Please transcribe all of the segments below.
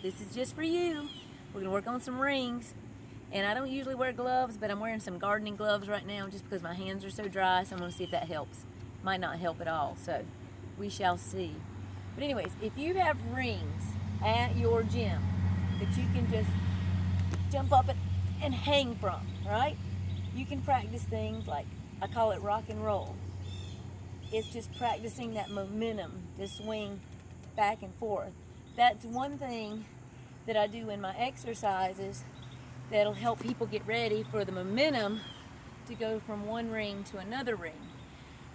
this is just for you. We're gonna work on some rings. And I don't usually wear gloves, but I'm wearing some gardening gloves right now just because my hands are so dry, so I'm gonna see if that helps. Might not help at all, so we shall see. But anyways, if you have rings at your gym that you can just jump up and hang from, right? You can practice things like, I call it rock and roll. It's just practicing that momentum to swing back and forth. That's one thing that I do in my exercises that'll help people get ready for the momentum to go from one ring to another ring.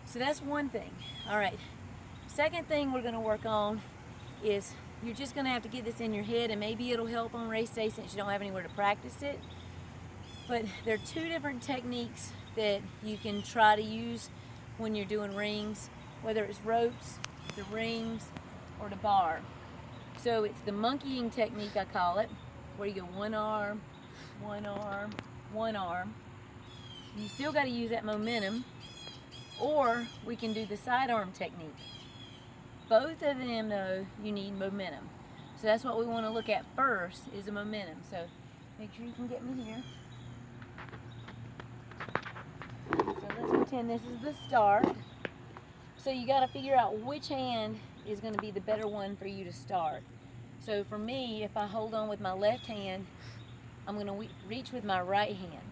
So that's one thing. All right. Second thing we're gonna work on is you're just gonna have to get this in your head, and maybe it'll help on race day since you don't have anywhere to practice it. But there are two different techniques that you can try to use when you're doing rings, whether it's ropes, the rings, or the bar. So it's the monkeying technique, I call it, where you go one arm, one arm, one arm. You still got to use that momentum, or we can do the sidearm technique. Both of them, though, you need momentum. So that's what we want to look at first, is the momentum. So make sure you can get me here. So let's pretend this is the start. So you got to figure out which hand is going to be the better one for you to start. So for me, if I hold on with my left hand, I'm going to reach with my right hand.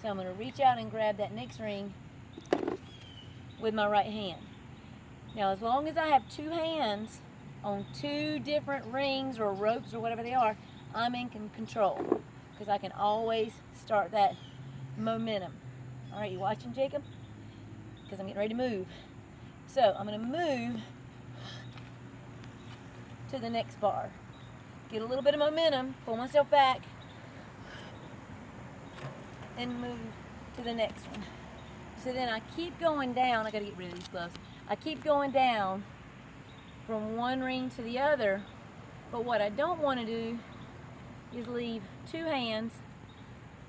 So I'm going to reach out and grab that next ring with my right hand. Now, as long as I have two hands on two different rings or ropes or whatever they are, I'm in control because I can always start that momentum. All right, you watching, Jacob? Because I'm getting ready to move. So I'm going to move to the next bar. Get a little bit of momentum, pull myself back, and move to the next one. So then I keep going down. I got to get rid of these gloves. I keep going down from one ring to the other, but what I don't want to do is leave two hands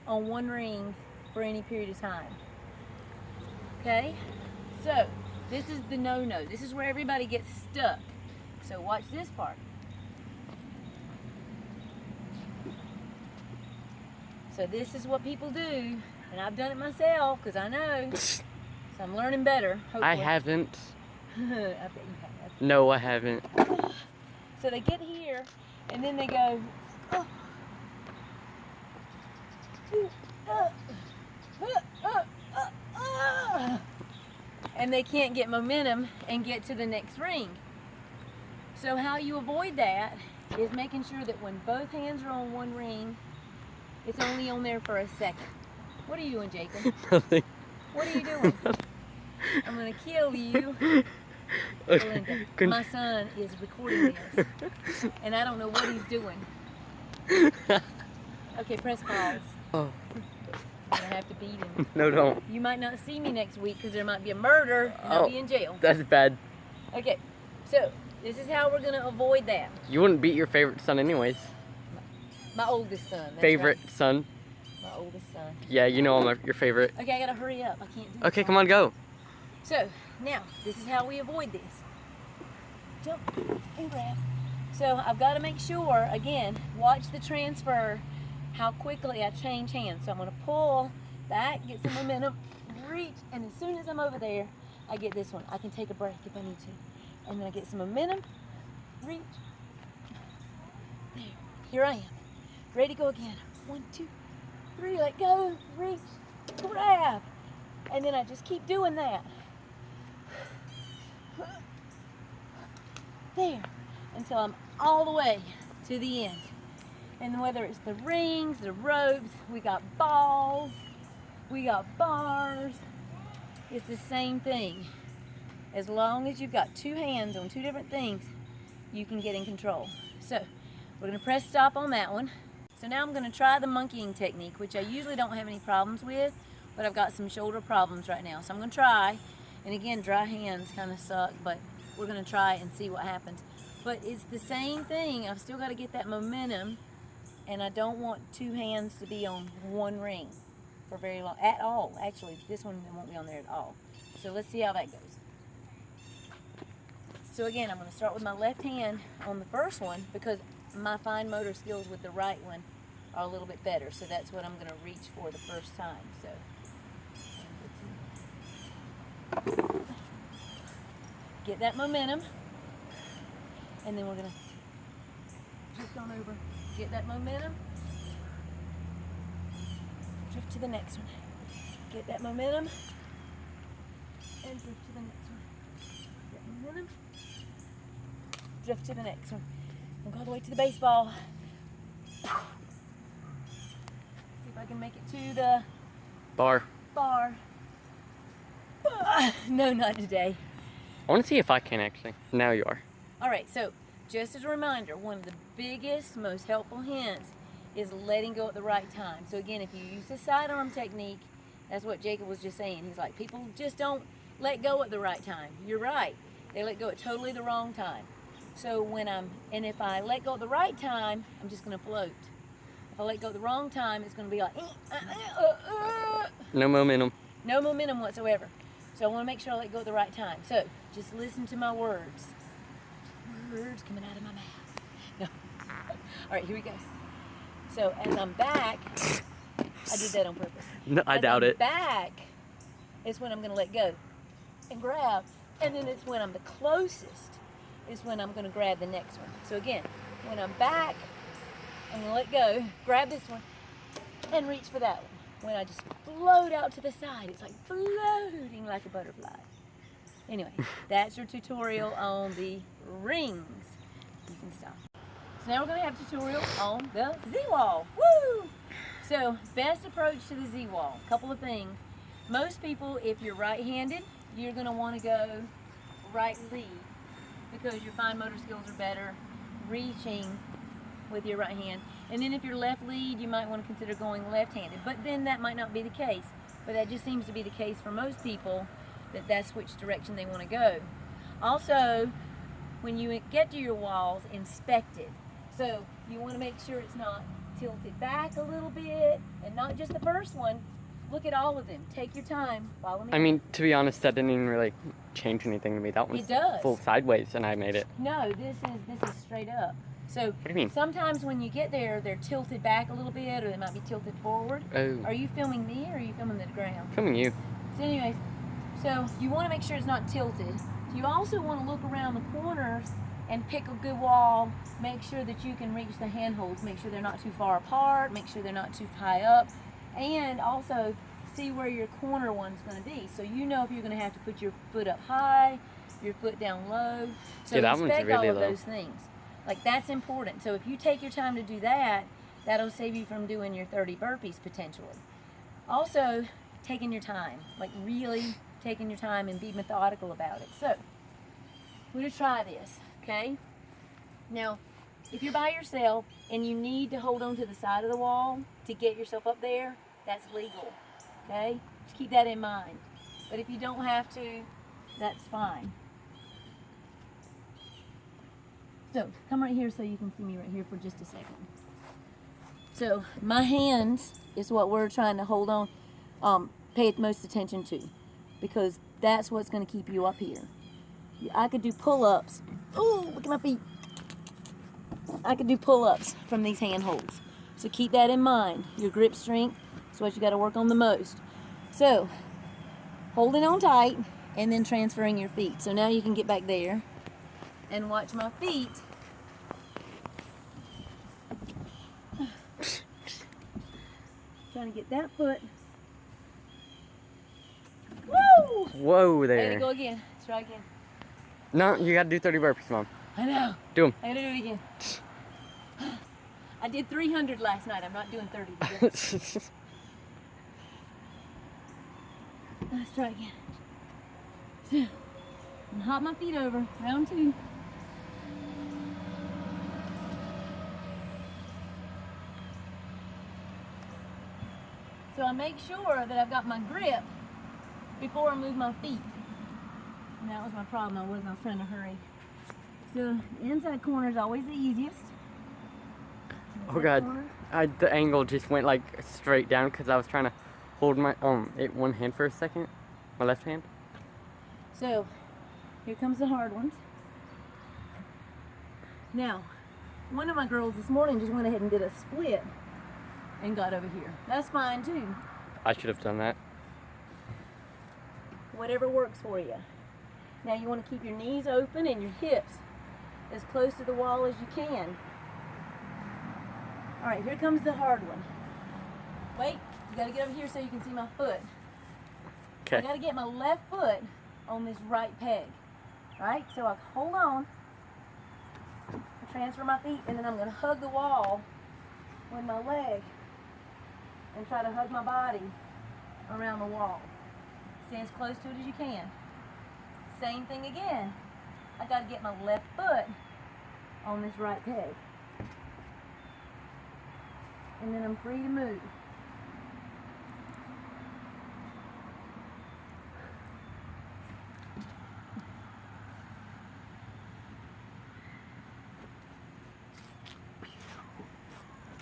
on one ring for any period of time. Okay? So this is the no-no. This is where everybody gets stuck. So watch this part. So this is what people do, and I've done it myself because I know. So I'm learning better, hopefully. I haven't. I bet you have. No, I haven't. So they get here, and then they go, oh. And they can't get momentum and get to the next ring. So how you avoid that is making sure that when both hands are on one ring, it's only on there for a second. What are you doing, Jacob? Nothing. What are you doing? I'm going to kill you. Belinda, my son is recording this, and I don't know what he's doing. Okay, press pause. Oh. I'm going to have to beat him. No, don't. You might not see me next week because there might be a murder and I'll be in jail. That's bad. Okay, so this is how we're going to avoid that. You wouldn't beat your favorite son anyways. My oldest son. That's Favorite right. son? My oldest son. Yeah, you know I'm your favorite. Okay, I got to hurry up. I can't do this. Okay, come on, go. So, now, this is how we avoid this. Jump and grab. So, I've got to make sure, again, watch the transfer, how quickly I change hands. So, I'm going to pull back, get some momentum, reach, and as soon as I'm over there, I get this one. I can take a break if I need to. And then I get some momentum, reach. There. Here I am. Ready to go again. 1, 2, 3, let go, reach, grab. And then I just keep doing that. There, until I'm all the way to the end. And whether it's the rings, the ropes, we got balls, we got bars, it's the same thing. As long as you've got two hands on two different things, you can get in control. So, we're gonna press stop on that one. So now I'm gonna try the monkeying technique, which I usually don't have any problems with, but I've got some shoulder problems right now. So I'm gonna try, and again, dry hands kind of suck, but we're gonna try and see what happens. But it's the same thing. I've still gotta get that momentum, and I don't want two hands to be on one ring for very long, at all. Actually, this one won't be on there at all. So let's see how that goes. So again, I'm gonna start with my left hand on the first one because my fine motor skills with the right one are a little bit better. So that's what I'm going to reach for the first time. So get that momentum. And then we're going to drift on over. Get that momentum. Drift to the next one. Get that momentum. And drift to the next one. Get momentum. Drift to the next one. We'll go all the way to the baseball. See if I can make it to the Bar. No, not today. I want to see if I can actually. Now you are. All right, so just as a reminder, one of the biggest, most helpful hints is letting go at the right time. So again, if you use the sidearm technique, that's what Jacob was just saying. He's like, people just don't let go at the right time. You're right. They let go at totally the wrong time. So if I let go at the right time, I'm just going to float. If I let go at the wrong time, it's going to be like, No momentum. no momentum whatsoever. So I want to make sure I let go at the right time. So just listen to my words. Words coming out of my mouth. No. All right, here we go. So as I'm back, I did that on purpose. No, I doubt it. Back is when I'm going to let go and grab. And then it's when I'm the closest is when I'm going to grab the next one. So again, when I'm back, I'm going to let go, grab this one, and reach for that one. When I just float out to the side, it's like floating like a butterfly. Anyway, that's your tutorial on the rings. You can stop. So now we're going to have a tutorial on the Z-wall. Woo! So, best approach to the Z-wall. Couple of things. Most people, if you're right-handed, you're going to want to go right lead because your fine motor skills are better reaching with your right hand. And then if you're left lead, you might want to consider going left-handed. But then that might not be the case. But that just seems to be the case for most people, that that's which direction they want to go. Also, when you get to your walls, inspect it. So you want to make sure it's not tilted back a little bit, and not just the first one. Look at all of them. Take your time. Follow me. I mean, to be honest, that didn't even really change anything to me. That one's It does. full sideways, and I made it. No, this is straight up. So What do you mean? sometimes when you get there, they're tilted back a little bit, or they might be tilted forward. Oh. Are you filming me, or are you filming the ground? Filming you. So anyways, so you want to make sure it's not tilted. You also want to look around the corners and pick a good wall. Make sure that you can reach the handholds. Make sure they're not too far apart. Make sure they're not too high up. And also see where your corner one's going to be. So you know if you're going to have to put your foot up high, your foot down low. So Yeah, that one's inspect really all of low. those things. Like, that's important. So if you take your time to do that, that'll save you from doing your 30 burpees potentially. Also, taking your time. Like, really taking your time and be methodical about it. So, we're going to try this, okay? Now, if you're by yourself and you need to hold on to the side of the wall to get yourself up there, that's legal, okay? Just keep that in mind. But if you don't have to, that's fine. So, come right here so you can see me right here for just a second. So, my hands is what we're trying to hold on, pay most attention to, because that's what's going to keep you up here. I could do pull-ups. Ooh, look at my feet. I could do pull-ups from these handholds. So keep that in mind. Your grip strength is what you got to work on the most. So, holding on tight and then transferring your feet. So now you can get back there and watch my feet. Trying to get that foot. Woo! Whoa There there. you go again. Let's try again. No, you gotta do 30 burpees, Mom. I know. Do them. I gotta do it again. I did 300 last night. I'm not doing 30 today. Let's try again. So, and hop my feet over. Round two. So I make sure that I've got my grip before I move my feet. And that was my problem. I was trying to hurry. So the inside corner is always the easiest. Oh God, the angle just went like straight down because I was trying to hold my one hand for a second, my left hand. So here comes the hard ones. Now, One of my girls this morning just went ahead and did a split and got over here. That's fine too. I should have done that. Whatever works for you. Now you want to keep your knees open and your hips as close to the wall as you can. All right, here comes the hard one. Wait, you got to get over here so you can see my foot. I Okay. got to get my left foot on this right peg. All right, so I hold on, transfer my feet, and then I'm going to hug the wall with my leg and try to hug my body around the wall. Stay as close to it as you can. Same thing again. I got to get my left foot on this right peg. And then I'm free to move.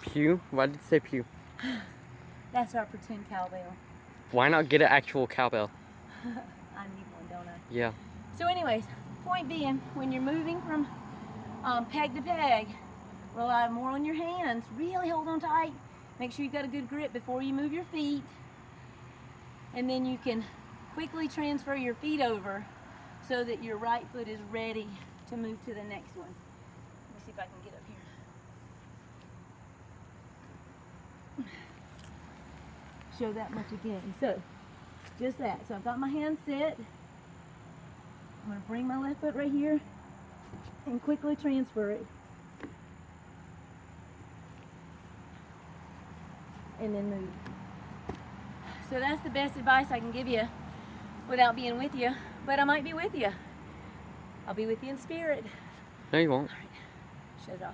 Pew? Why did you say pew? That's our pretend cowbell. Why not get an actual cowbell? I need one, don't I? Yeah. So anyways, point being, when you're moving from peg to peg, rely more on your hands. Really hold on tight. Make sure you've got a good grip before you move your feet. And then you can quickly transfer your feet over so that your right foot is ready to move to the next one. Let me see if I can get up here. Show that much again. So, just that. So I've got my hand set. I'm going to bring my left foot right here and quickly transfer it. And then move. So that's the best advice I can give you without being with you. But I might be with you. I'll be with you in spirit. No, you won't. All right. Shut it off.